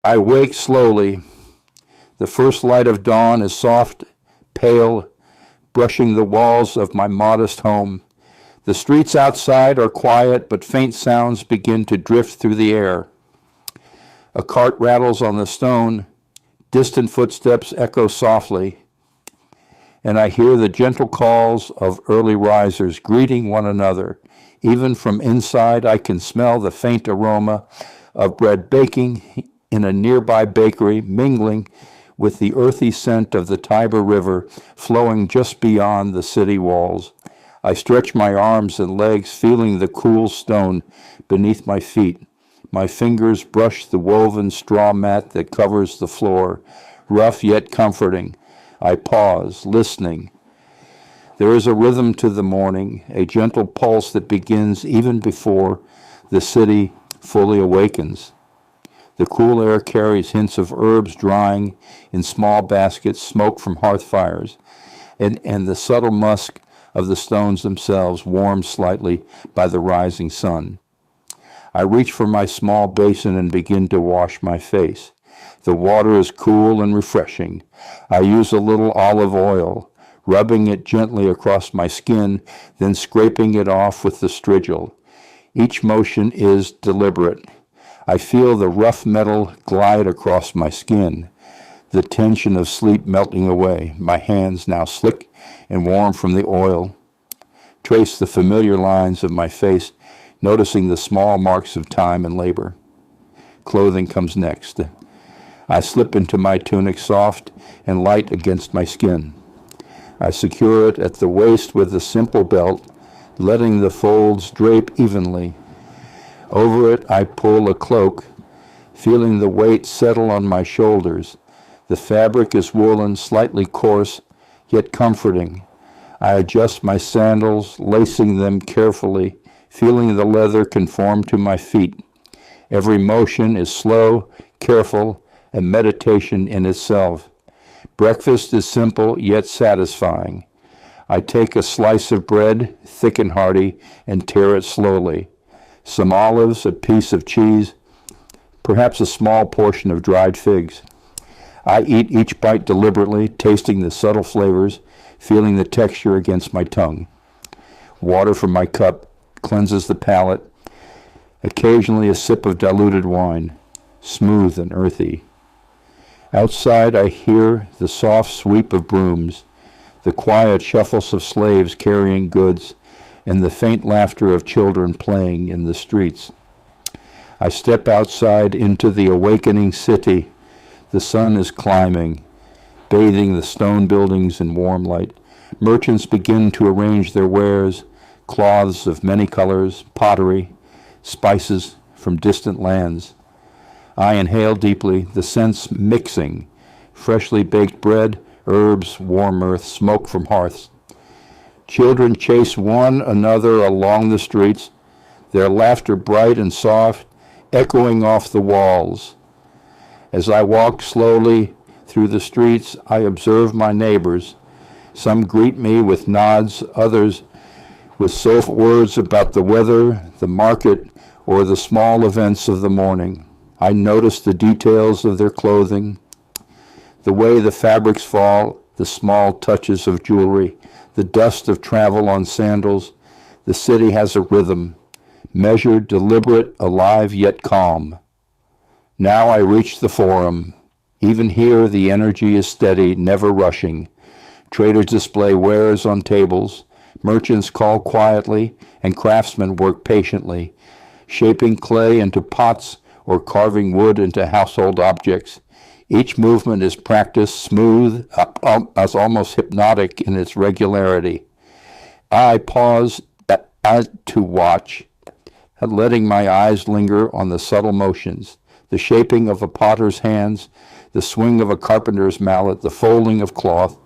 I wake slowly. The first light of dawn is soft, pale, brushing the walls of my modest home. The streets outside are quiet, but faint sounds begin to drift through the air. A cart rattles on the stone, distant footsteps echo softly, and I hear the gentle calls of early risers greeting one another. Even from inside, I can smell the faint aroma of bread baking in a nearby bakery, mingling with the earthy scent of the Tiber River flowing just beyond the city walls. I stretch my arms and legs, feeling the cool stone beneath my feet. My fingers brush the woven straw mat that covers the floor, rough yet comforting. I pause, listening. There is a rhythm to the morning, a gentle pulse that begins even before the city fully awakens. The cool air carries hints of herbs drying in small baskets, smoke from hearth fires, and the subtle musk of the stones themselves warmed slightly by the rising sun. I reach for my small basin and begin to wash my face. The water is cool and refreshing. I use a little olive oil, rubbing it gently across my skin, then scraping it off with the strigil. Each motion is deliberate. I feel the rough metal glide across my skin, the tension of sleep melting away. My hands, now slick and warm from the oil, trace the familiar lines of my face, noticing the small marks of time and labor. Clothing comes next. I slip into my tunic, soft and light against my skin. I secure it at the waist with a simple belt, letting the folds drape evenly. Over it, I pull a cloak, feeling the weight settle on my shoulders. The fabric is woolen, slightly coarse, yet comforting. I adjust my sandals, lacing them carefully, feeling the leather conform to my feet. Every motion is slow, careful, and meditation in itself. Breakfast is simple, yet satisfying. I take a slice of bread, thick and hearty, and tear it slowly. Some olives, a piece of cheese, perhaps a small portion of dried figs. I eat each bite deliberately, tasting the subtle flavors, feeling the texture against my tongue. Water from my cup cleanses the palate, occasionally a sip of diluted wine, smooth and earthy. Outside I hear the soft sweep of brooms, the quiet shuffles of slaves carrying goods, and the faint laughter of children playing in the streets. I step outside into the awakening city. The sun is climbing, bathing the stone buildings in warm light. Merchants begin to arrange their wares, cloths of many colors, pottery, spices from distant lands. I inhale deeply, the scents mixing, freshly baked bread, herbs, warm earth, smoke from hearths. Children chase one another along the streets, their laughter bright and soft, echoing off the walls. As I walk slowly through the streets, I observe my neighbors. Some greet me with nods, others with soft words about the weather, the market, or the small events of the morning. I notice the details of their clothing, the way the fabrics fall, the small touches of jewelry, the dust of travel on sandals. The city has a rhythm, measured, deliberate, alive, yet calm. Now I reach the forum. Even here the energy is steady, never rushing. Traders display wares on tables, merchants call quietly, and craftsmen work patiently, shaping clay into pots or carving wood into household objects. Each movement is practiced, smooth, as almost hypnotic in its regularity. I pause to watch, letting my eyes linger on the subtle motions, the shaping of a potter's hands, the swing of a carpenter's mallet, the folding of cloth.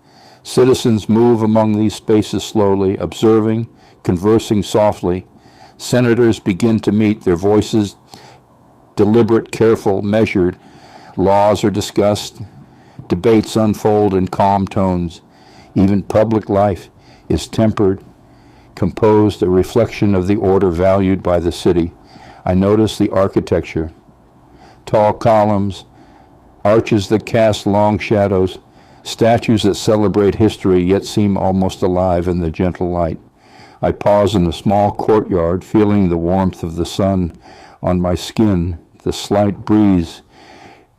Citizens move among these spaces slowly, observing, conversing softly. Senators begin to meet, their voices deliberate, careful, measured. Laws are discussed, debates unfold in calm tones. Even public life is tempered, composed, a reflection of the order valued by the city. I notice the architecture. Tall columns, arches that cast long shadows, statues that celebrate history yet seem almost alive in the gentle light. I pause in a small courtyard, feeling the warmth of the sun on my skin, the slight breeze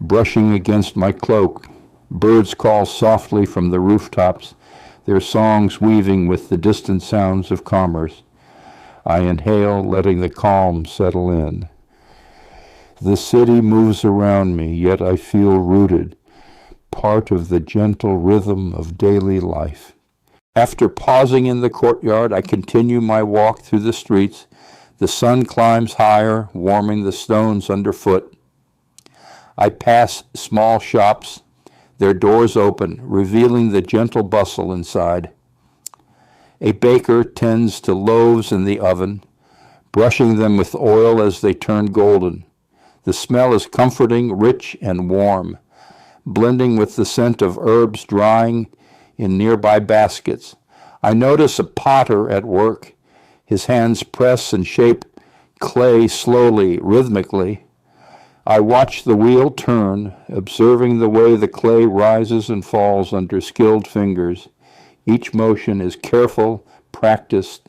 brushing against my cloak. Birds call softly from the rooftops, their songs weaving with the distant sounds of commerce. I inhale, letting the calm settle in. The city moves around me, yet I feel rooted, part of the gentle rhythm of daily life. After pausing in the courtyard, I continue my walk through the streets. The sun climbs higher, warming the stones underfoot. I pass small shops, their doors open, revealing the gentle bustle inside. A baker tends to loaves in the oven, brushing them with oil as they turn golden. The smell is comforting, rich, and warm, blending with the scent of herbs drying in nearby baskets. I notice a potter at work. His hands press and shape clay slowly, rhythmically. I watch the wheel turn, observing the way the clay rises and falls under skilled fingers. Each motion is careful, practiced.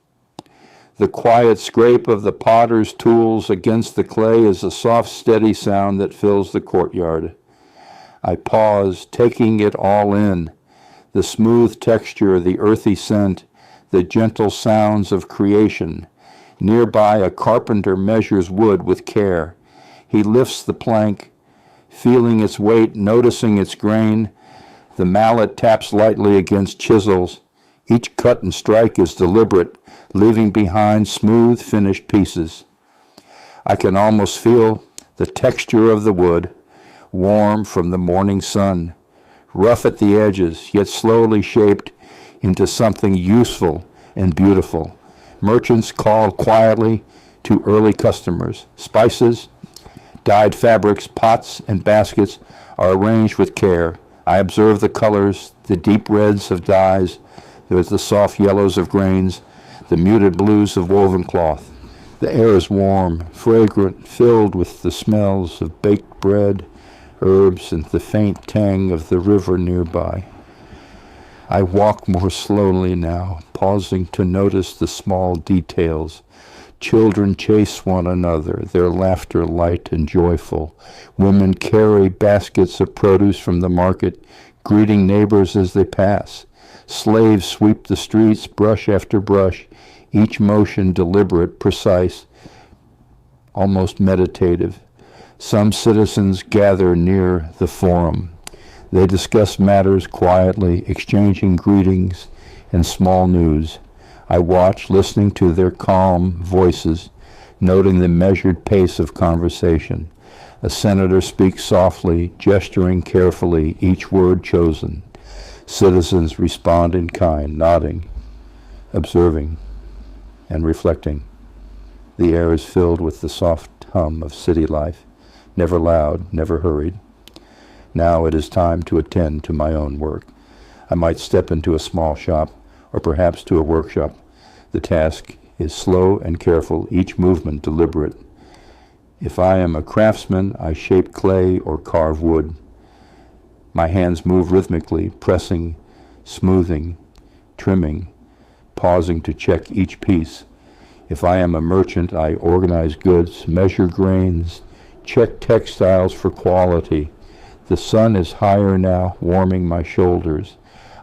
The quiet scrape of the potter's tools against the clay is a soft, steady sound that fills the courtyard. I pause, taking it all in. The smooth texture, the earthy scent, the gentle sounds of creation. Nearby, a carpenter measures wood with care. He lifts the plank, feeling its weight, noticing its grain. The mallet taps lightly against chisels. Each cut and strike is deliberate, leaving behind smooth, finished pieces. I can almost feel the texture of the wood, warm from the morning sun, rough at the edges, yet slowly shaped into something useful and beautiful. Merchants call quietly to early customers. Spices, dyed fabrics, pots, and baskets are arranged with care. I observe the colors, the deep reds of dyes, there's the soft yellows of grains, the muted blues of woven cloth. The air is warm, fragrant, filled with the smells of baked bread, herbs, and the faint tang of the river nearby. I walk more slowly now, pausing to notice the small details. Children chase one another, their laughter light and joyful. Women carry baskets of produce from the market, greeting neighbors as they pass. Slaves sweep the streets, brush after brush, each motion deliberate, precise, almost meditative. Some citizens gather near the forum. They discuss matters quietly, exchanging greetings and small news. I watch, listening to their calm voices, noting the measured pace of conversation. A senator speaks softly, gesturing carefully, each word chosen. Citizens respond in kind, nodding, observing, and reflecting. The air is filled with the soft hum of city life, never loud, never hurried. Now it is time to attend to my own work. I might step into a small shop, or perhaps to a workshop. The task is slow and careful, each movement deliberate. If I am a craftsman, I shape clay or carve wood. My hands move rhythmically, pressing, smoothing, trimming, pausing to check each piece. If I am a merchant, I organize goods, measure grains, check textiles for quality. The sun is higher now, warming my shoulders.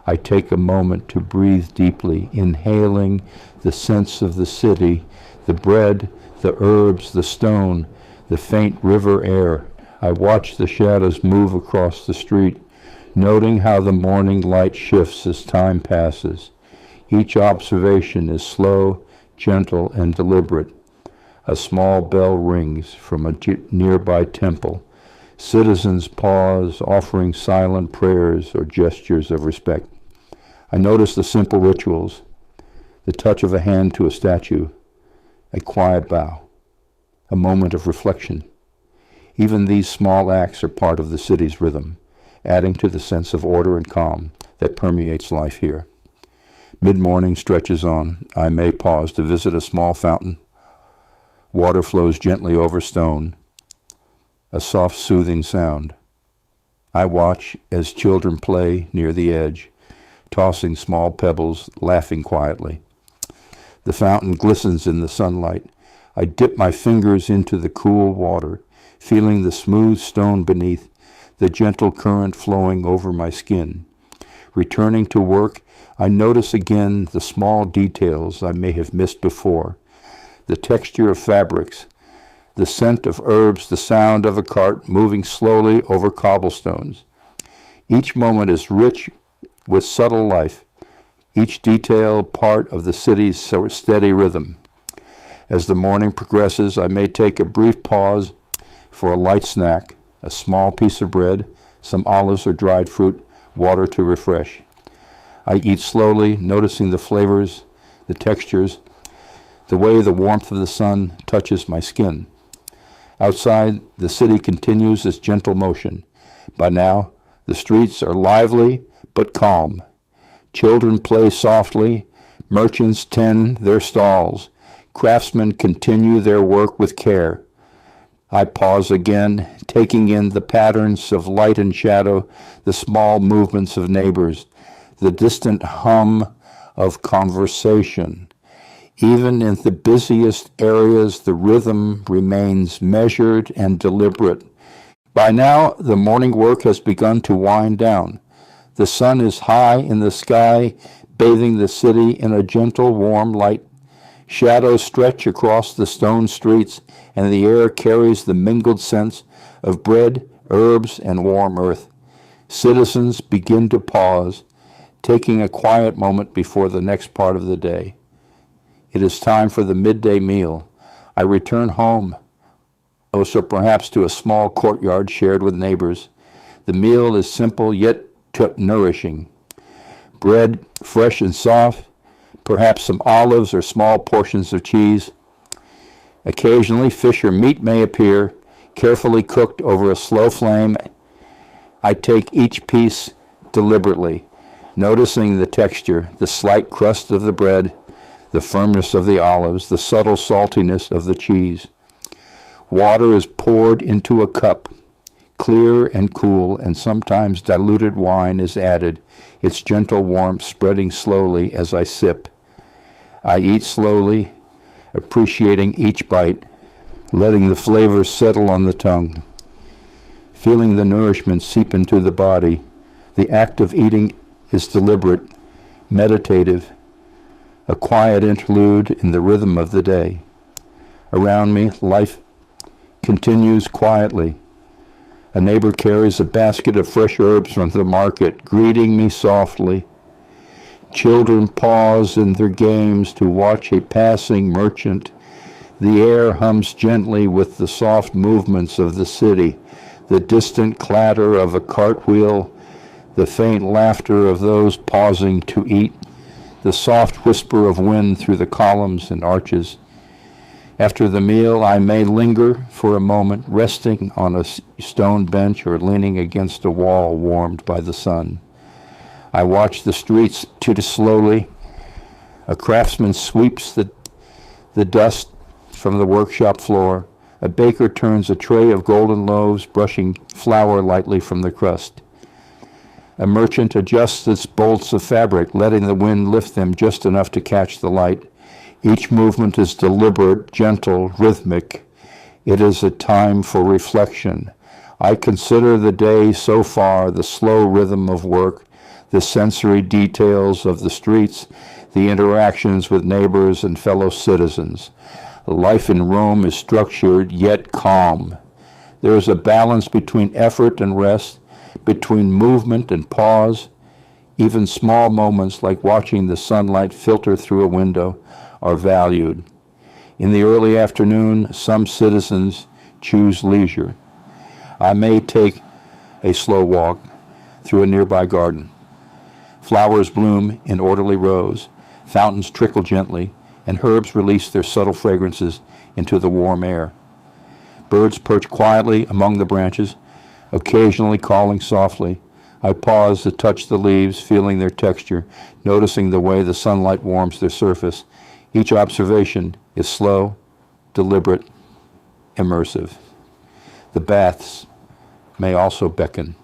I take a moment to breathe deeply, inhaling the scents of the city, the bread, the herbs, the stone, the faint river air. I watch the shadows move across the street, noting how the morning light shifts as time passes. Each observation is slow, gentle, and deliberate. A small bell rings from a nearby temple. Citizens pause, offering silent prayers or gestures of respect. I notice the simple rituals, the touch of a hand to a statue, a quiet bow, a moment of reflection. Even these small acts are part of the city's rhythm, adding to the sense of order and calm that permeates life here. Mid-morning stretches on. I may pause to visit a small fountain. Water flows gently over stone, a soft, soothing sound. I watch as children play near the edge, tossing small pebbles, laughing quietly. The fountain glistens in the sunlight. I dip my fingers into the cool water, feeling the smooth stone beneath, the gentle current flowing over my skin. Returning to work, I notice again the small details I may have missed before. The texture of fabrics, the scent of herbs, the sound of a cart moving slowly over cobblestones. Each moment is rich with subtle life, each detail part of the city's steady rhythm. As the morning progresses, I may take a brief pause for a light snack, a small piece of bread, some olives or dried fruit, water to refresh. I eat slowly, noticing the flavors, the textures, the way the warmth of the sun touches my skin. Outside, the city continues its gentle motion. By now, the streets are lively but calm. Children play softly, merchants tend their stalls, craftsmen continue their work with care. I pause again, taking in the patterns of light and shadow, the small movements of neighbors, the distant hum of conversation. Even in the busiest areas, the rhythm remains measured and deliberate. By now, the morning work has begun to wind down. The sun is high in the sky, bathing the city in a gentle, warm light. Shadows stretch across the stone streets, and the air carries the mingled scents of bread, herbs, and warm earth. Citizens begin to pause, taking a quiet moment before the next part of the day. It is time for the midday meal. I return home, also perhaps to a small courtyard shared with neighbors. The meal is simple yet nourishing. Bread, fresh and soft, perhaps some olives or small portions of cheese. Occasionally, fish or meat may appear, carefully cooked over a slow flame. I take each piece deliberately, noticing the texture, the slight crust of the bread, the firmness of the olives, the subtle saltiness of the cheese. Water is poured into a cup, clear and cool, and sometimes diluted wine is added, its gentle warmth spreading slowly as I sip. I eat slowly, appreciating each bite, letting the flavors settle on the tongue, feeling the nourishment seep into the body. The act of eating is deliberate, meditative, a quiet interlude in the rhythm of the day. Around me, life continues quietly. A neighbor carries a basket of fresh herbs from the market, greeting me softly. Children pause in their games to watch a passing merchant. The air hums gently with the soft movements of the city, the distant clatter of a cartwheel, the faint laughter of those pausing to eat, the soft whisper of wind through the columns and arches. After the meal, I may linger for a moment, resting on a stone bench or leaning against a wall warmed by the sun. I watch the streets too slowly. A craftsman sweeps the dust from the workshop floor. A baker turns a tray of golden loaves, brushing flour lightly from the crust. A merchant adjusts its bolts of fabric, letting the wind lift them just enough to catch the light. Each movement is deliberate, gentle, rhythmic. It is a time for reflection. I consider the day so far, the slow rhythm of work, the sensory details of the streets, the interactions with neighbors and fellow citizens. Life in Rome is structured yet calm. There is a balance between effort and rest, between movement and pause. Even small moments like watching the sunlight filter through a window are valued. In the early afternoon, some citizens choose leisure. I may take a slow walk through a nearby garden. Flowers bloom in orderly rows, fountains trickle gently, and herbs release their subtle fragrances into the warm air. Birds perch quietly among the branches, occasionally calling softly. I pause to touch the leaves, feeling their texture, noticing the way the sunlight warms their surface. Each observation is slow, deliberate, immersive. The baths may also beckon.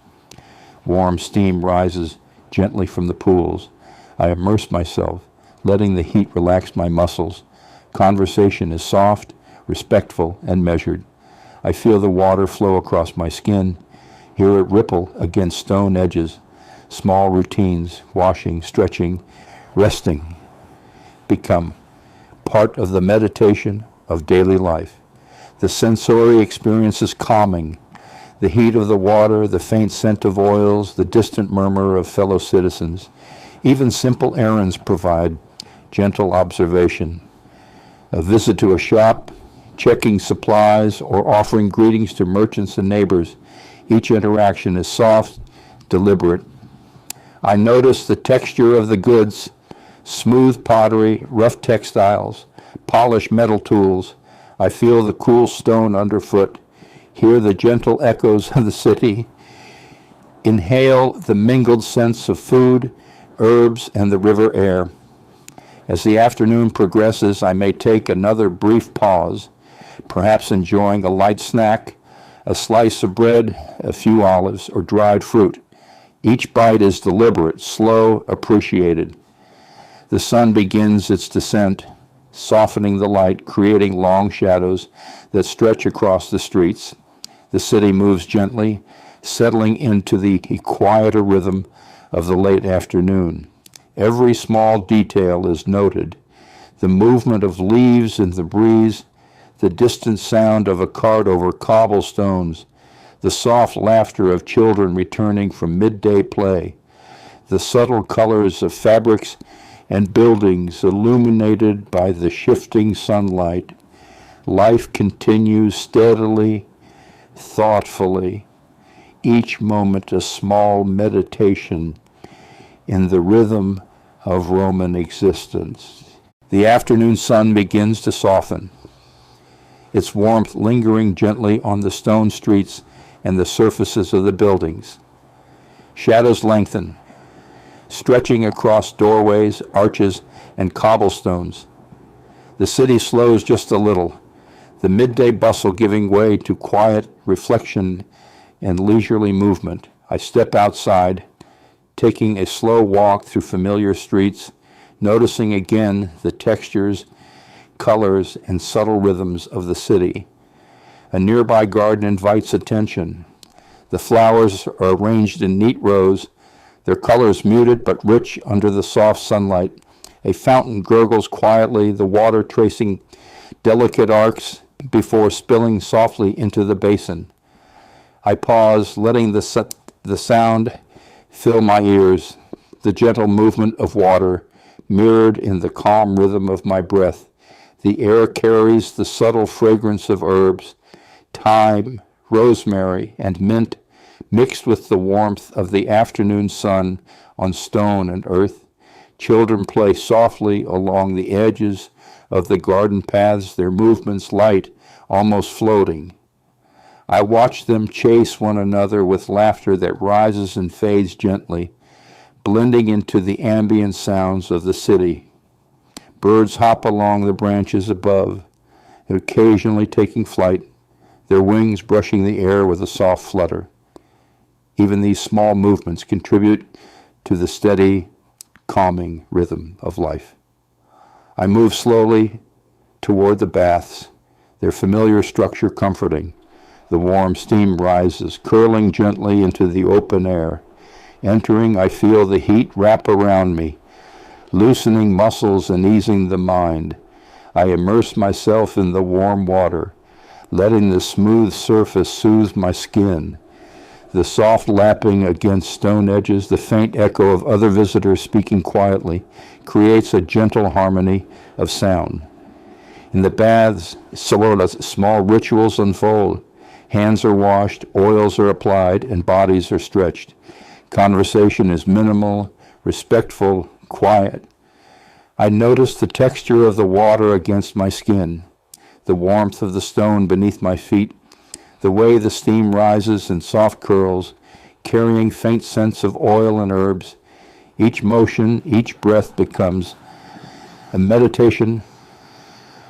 Warm steam rises gently from the pools. I immerse myself, letting the heat relax my muscles. Conversation is soft, respectful, and measured. I feel the water flow across my skin, hear it ripple against stone edges. Small routines, washing, stretching, resting, become part of the meditation of daily life. The sensory experience is calming. The heat of the water, the faint scent of oils, the distant murmur of fellow citizens. Even simple errands provide gentle observation. A visit to a shop, checking supplies, or offering greetings to merchants and neighbors. Each interaction is soft, deliberate. I notice the texture of the goods, smooth pottery, rough textiles, polished metal tools. I feel the cool stone underfoot, hear the gentle echoes of the city, inhale the mingled scents of food, herbs, and the river air. As the afternoon progresses, I may take another brief pause, perhaps enjoying a light snack, a slice of bread, a few olives, or dried fruit. Each bite is deliberate, slow, appreciated. The sun begins its descent, softening the light, creating long shadows that stretch across the streets. The city moves gently, settling into the quieter rhythm of the late afternoon. Every small detail is noted. The movement of leaves in the breeze, the distant sound of a cart over cobblestones, the soft laughter of children returning from midday play, the subtle colors of fabrics and buildings illuminated by the shifting sunlight. Life continues steadily, thoughtfully, each moment a small meditation in the rhythm of Roman existence. The afternoon sun begins to soften, its warmth lingering gently on the stone streets and the surfaces of the buildings. Shadows lengthen, stretching across doorways, arches, and cobblestones. The city slows just a little, the midday bustle giving way to quiet reflection and leisurely movement. I step outside, taking a slow walk through familiar streets, noticing again the textures, colors, and subtle rhythms of the city. A nearby garden invites attention. The flowers are arranged in neat rows, their colors muted but rich under the soft sunlight. A fountain gurgles quietly, the water tracing delicate arcs before spilling softly into the basin. I pause, letting the sound fill my ears, the gentle movement of water mirrored in the calm rhythm of my breath. The air carries the subtle fragrance of herbs, thyme, rosemary, and mint, mixed with the warmth of the afternoon sun on stone and earth. Children play softly along the edges of the garden paths, their movements light, almost floating. I watch them chase one another with laughter that rises and fades gently, blending into the ambient sounds of the city. Birds hop along the branches above, occasionally taking flight, their wings brushing the air with a soft flutter. Even these small movements contribute to the steady, calming rhythm of life. I move slowly toward the baths, their familiar structure comforting. The warm steam rises, curling gently into the open air. Entering, I feel the heat wrap around me, loosening muscles and easing the mind. I immerse myself in the warm water, letting the smooth surface soothe my skin. The soft lapping against stone edges, the faint echo of other visitors speaking quietly, creates a gentle harmony of sound. In the baths, small rituals unfold. Hands are washed, oils are applied, and bodies are stretched. Conversation is minimal, respectful, quiet. I notice the texture of the water against my skin, the warmth of the stone beneath my feet, the way the steam rises in soft curls, carrying faint scents of oil and herbs. Each motion, each breath becomes a meditation,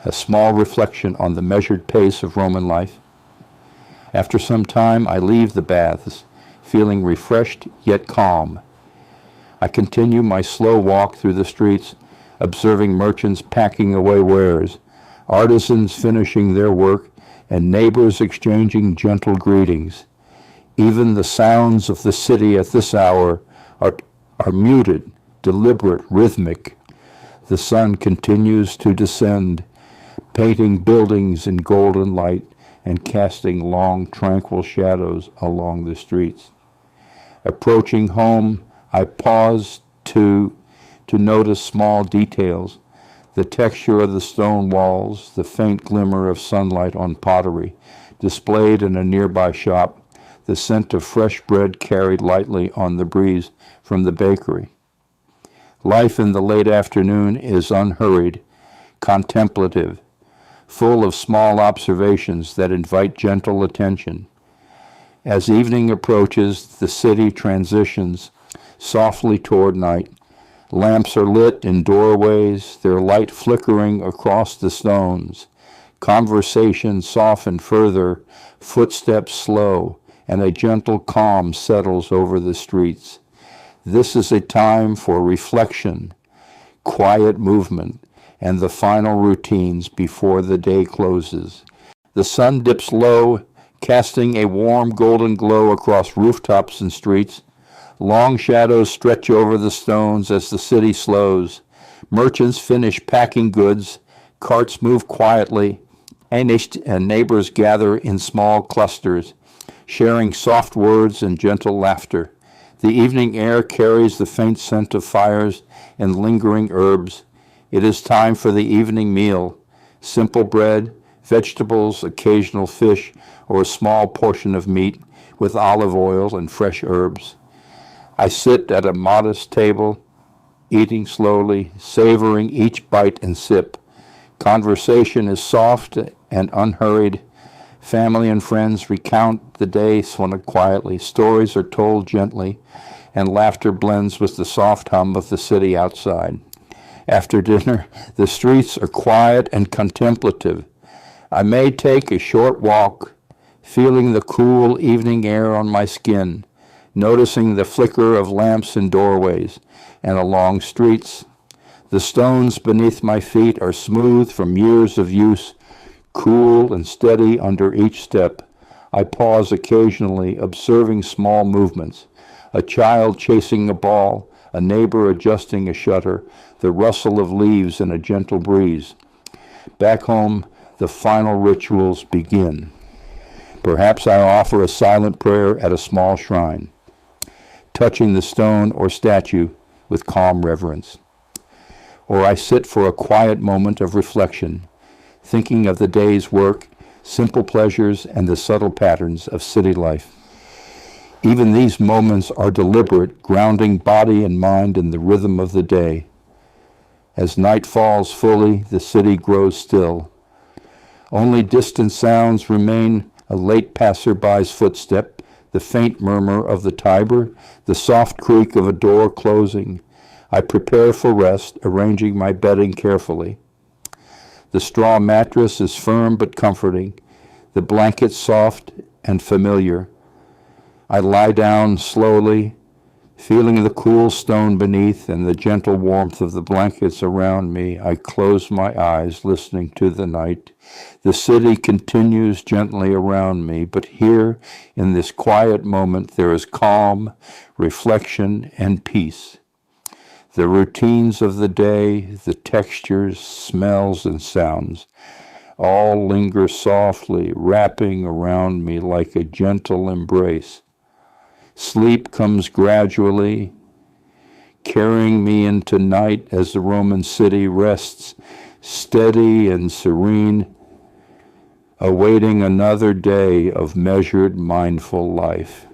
a small reflection on the measured pace of Roman life. After some time, I leave the baths, feeling refreshed yet calm. I continue my slow walk through the streets, observing merchants packing away wares, artisans finishing their work, and neighbors exchanging gentle greetings. Even the sounds of the city at this hour are muted, deliberate, rhythmic. The sun continues to descend, painting buildings in golden light and casting long, tranquil shadows along the streets. Approaching home, I pause to notice small details, the texture of the stone walls, the faint glimmer of sunlight on pottery, displayed in a nearby shop, the scent of fresh bread carried lightly on the breeze from the bakery. Life in the late afternoon is unhurried, contemplative, full of small observations that invite gentle attention. As evening approaches, the city transitions softly toward night. Lamps are lit in doorways, their light flickering across the stones. Conversation softened further, footsteps slow, and a gentle calm settles over the streets. This is a time for reflection, quiet movement, and the final routines before the day closes. The sun dips low, casting a warm golden glow across rooftops and streets. Long shadows stretch over the stones as the city slows. Merchants finish packing goods, carts move quietly, and neighbors gather in small clusters, sharing soft words and gentle laughter. The evening air carries the faint scent of fires and lingering herbs. It is time for the evening meal. Simple bread, vegetables, occasional fish, or a small portion of meat with olive oil and fresh herbs. I sit at a modest table, eating slowly, savoring each bite and sip. Conversation is soft and unhurried. Family and friends recount the day somewhat quietly. Stories are told gently, and laughter blends with the soft hum of the city outside. After dinner, the streets are quiet and contemplative. I may take a short walk, feeling the cool evening air on my skin, noticing the flicker of lamps in doorways and along streets. The stones beneath my feet are smooth from years of use, cool and steady under each step. I pause occasionally, observing small movements, a child chasing a ball, a neighbor adjusting a shutter, the rustle of leaves in a gentle breeze. Back home, the final rituals begin. Perhaps I offer a silent prayer at a small shrine, touching the stone or statue with calm reverence. Or I sit for a quiet moment of reflection, thinking of the day's work, simple pleasures, and the subtle patterns of city life. Even these moments are deliberate, grounding body and mind in the rhythm of the day. As night falls fully, the city grows still. Only distant sounds remain: a late passerby's footstep, the faint murmur of the Tiber, the soft creak of a door closing. I prepare for rest, arranging my bedding carefully. The straw mattress is firm but comforting, the blanket soft and familiar. I lie down slowly, feeling the cool stone beneath and the gentle warmth of the blankets around me. I close my eyes, listening to the night. The city continues gently around me, but here, in this quiet moment, there is calm, reflection, and peace. The routines of the day, the textures, smells, and sounds, all linger softly, wrapping around me like a gentle embrace. Sleep comes gradually, carrying me into night as the Roman city rests, steady and serene, awaiting another day of measured, mindful life.